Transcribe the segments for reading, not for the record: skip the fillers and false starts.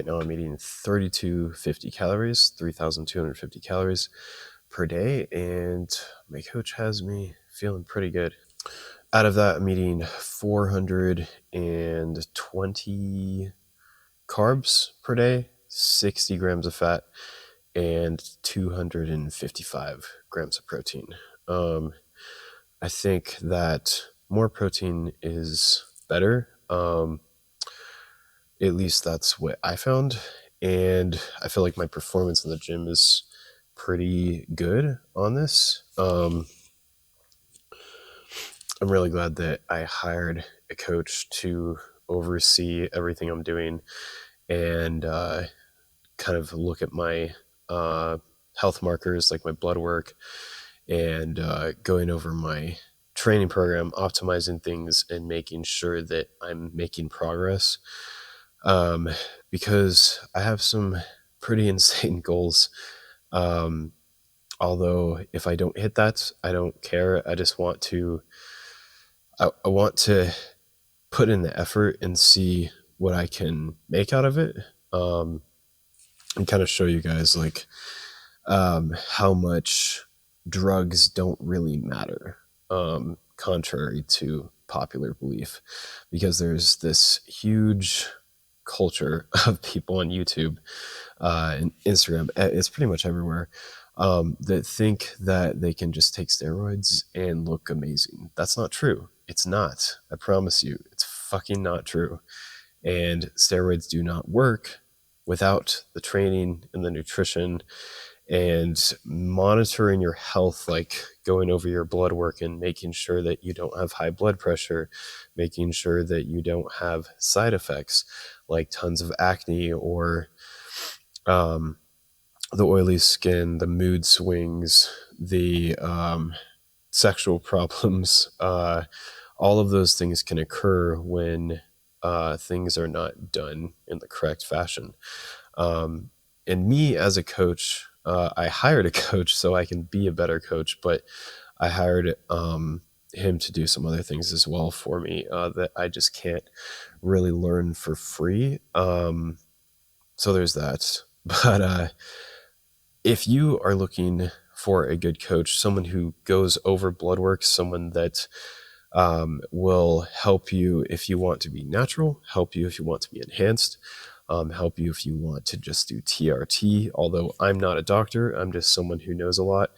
now I'm eating 3250 calories, 3,250 calories per day, and my coach has me feeling pretty good. Out of that, I'm eating 420 carbs per day, 60 grams of fat, and 255 grams of protein. I think that more protein is better. At least that's what I found. And I feel like my performance in the gym is pretty good on this. I'm really glad that I hired a coach to oversee everything I'm doing and kind of look at my health markers like my blood work and going over my training program, optimizing things and making sure that I'm making progress. Because I have some pretty insane goals. Although if I don't hit that, I don't care. I just want to, I want to put in the effort and see what I can make out of it. And kind of show you guys like how much drugs don't really matter, contrary to popular belief, because there's this huge culture of people on YouTube and Instagram, it's pretty much everywhere, that think that they can just take steroids and look amazing. That's not true. It's not. I promise you, it's fucking not true. And steroids do not work without the training and the nutrition and monitoring your health, like going over your blood work and making sure that you don't have high blood pressure, making sure that you don't have side effects like tons of acne or the oily skin, the mood swings, the sexual problems. All of those things can occur when things are not done in the correct fashion. And me as a coach, I hired a coach so I can be a better coach, but I hired him to do some other things as well for me that I just can't really learn for free. So there's that. But if you are looking for a good coach, someone who goes over blood work, someone that will help you if you want to be natural, help you if you want to be enhanced, help you if you want to just do TRT. Although I'm not a doctor, I'm just someone who knows a lot,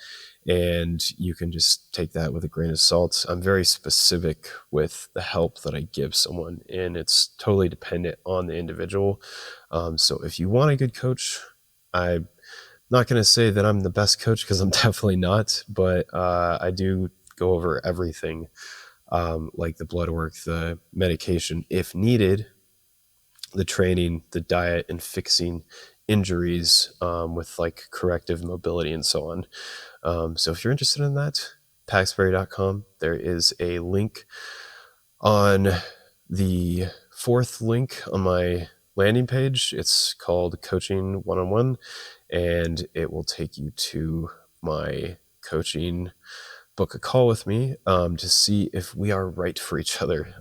and you can just take that with a grain of salt. I'm very specific with the help that I give someone, and it's totally dependent on the individual. So if you want a good coach, I'm not going to say that I'm the best coach because I'm definitely not, but I do go over everything, like the blood work, the medication if needed, the training, the diet, and fixing injuries with like corrective mobility and so on. So if you're interested in that, paxberry.com, there is a link on the fourth link on my landing page. It's called Coaching One-on-One, and it will take you to my coaching. Book a call with me to see if we are right for each other.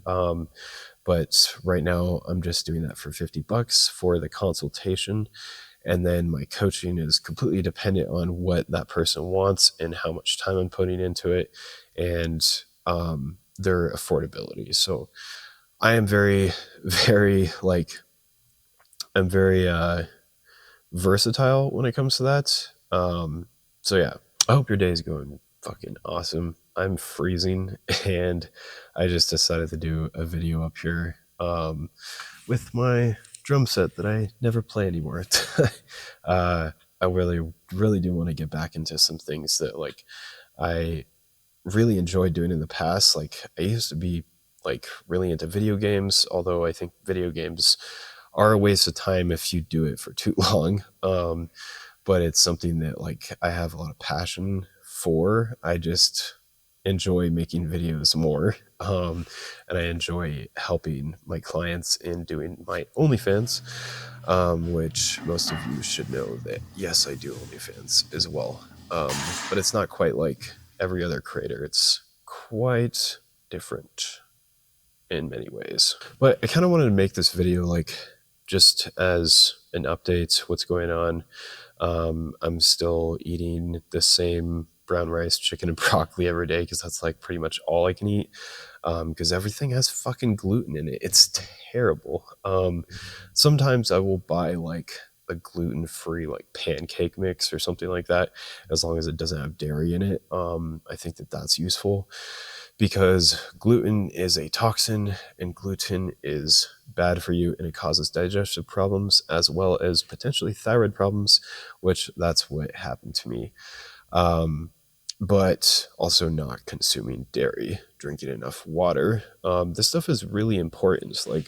But right now I'm just doing that for $50 for the consultation. And then my coaching is completely dependent on what that person wants and how much time I'm putting into it and their affordability. So I am very, very I'm very versatile when it comes to that. So yeah, I hope your day is going fucking awesome. I'm freezing and I just decided to do a video up here with my drum set that I never play anymore. I really do want to get back into some things that like I really enjoyed doing in the past. Like I used to be like really into video games, although I think video games are a waste of time if you do it for too long. But it's something that like I have a lot of passion for. I just enjoy making videos more. And I enjoy helping my clients in doing my OnlyFans, which most of you should know that, yes, I do OnlyFans as well. But it's not quite like every other creator. It's quite different in many ways. But I kind of wanted to make this video like just as and updates, what's going on. I'm still eating the same brown rice, chicken, and broccoli every day because that's like pretty much all I can eat. Because everything has fucking gluten in it. It's terrible. Sometimes I will buy like a gluten-free like pancake mix or something like that, as long as it doesn't have dairy in it. I think that that's useful because gluten is a toxin and gluten is bad for you and it causes digestive problems as well as potentially thyroid problems, which that's what happened to me. Um, but also not consuming dairy, drinking enough water. This stuff is really important. Like,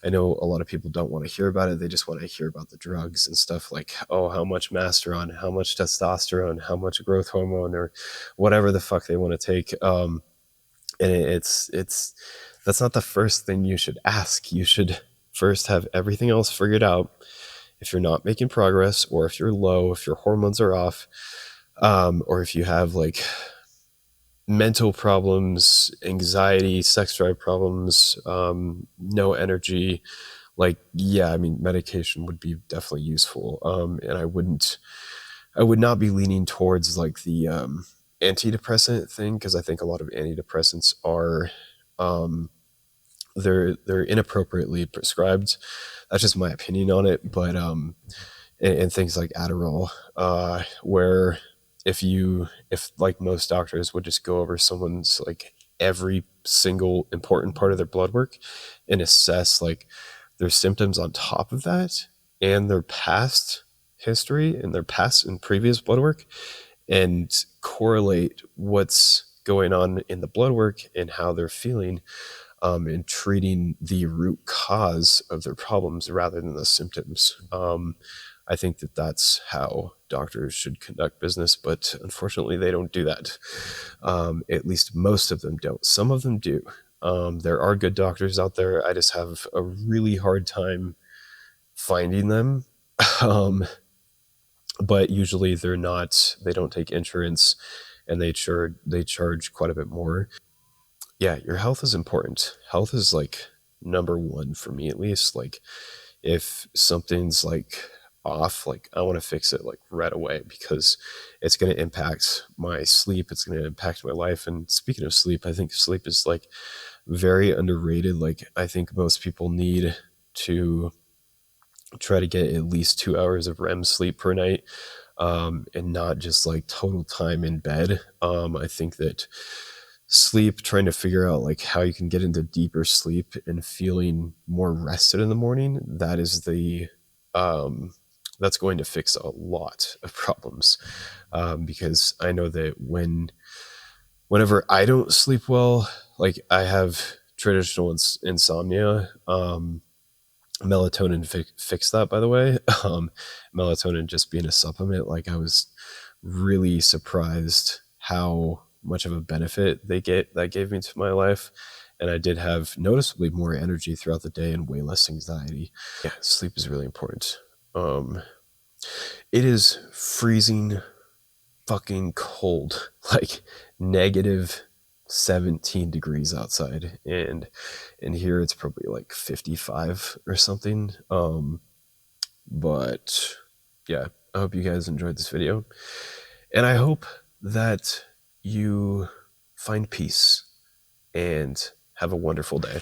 I know a lot of people don't want to hear about it. They just want to hear about the drugs and stuff like, oh, how much masteron, how much testosterone, how much growth hormone, or whatever the fuck they want to take. And it's that's not the first thing you should ask. You should first have everything else figured out. If you're not making progress, or if you're low, if your hormones are off, or if you have like mental problems, anxiety, sex drive problems, no energy, like, yeah, I mean, medication would be definitely useful. And I would not be leaning towards like the antidepressant thing, because I think a lot of antidepressants are um, they're inappropriately prescribed. That's just my opinion on it. But and things like Adderall, where if like most doctors would just go over someone's like every single important part of their blood work and assess like their symptoms on top of that and their past history and their past and previous blood work, and correlate what's going on in the blood work and how they're feeling, and treating the root cause of their problems rather than the symptoms. I think that that's how doctors should conduct business, but unfortunately they don't do that. At least most of them don't. Some of them do. There are good doctors out there. I just have a really hard time finding them. Um, but usually they don't take insurance, and they charge quite a bit more. Yeah, your health is important. Health is like number one for me, at least. Like, if something's like off, like, I want to fix it like right away, because it's going to impact my sleep. It's going to impact my life. And speaking of sleep, I think sleep is like very underrated. Like, I think most people need to try to get at least 2 hours of REM sleep per night, and not just like total time in bed. I think that sleep, trying to figure out like how you can get into deeper sleep and feeling more rested in the morning, that is the that's going to fix a lot of problems. Because I know that whenever I don't sleep well, like, I have traditional insomnia. Melatonin fixed that, by the way. Melatonin just being a supplement, like, I was really surprised how much of a benefit that gave me to my life. And I did have noticeably more energy throughout the day and way less anxiety. Yeah, sleep is really important. It is freezing fucking cold, like negative 17 degrees outside, and in here it's probably like 55 or something. But yeah, I hope you guys enjoyed this video, and I hope that you find peace and have a wonderful day.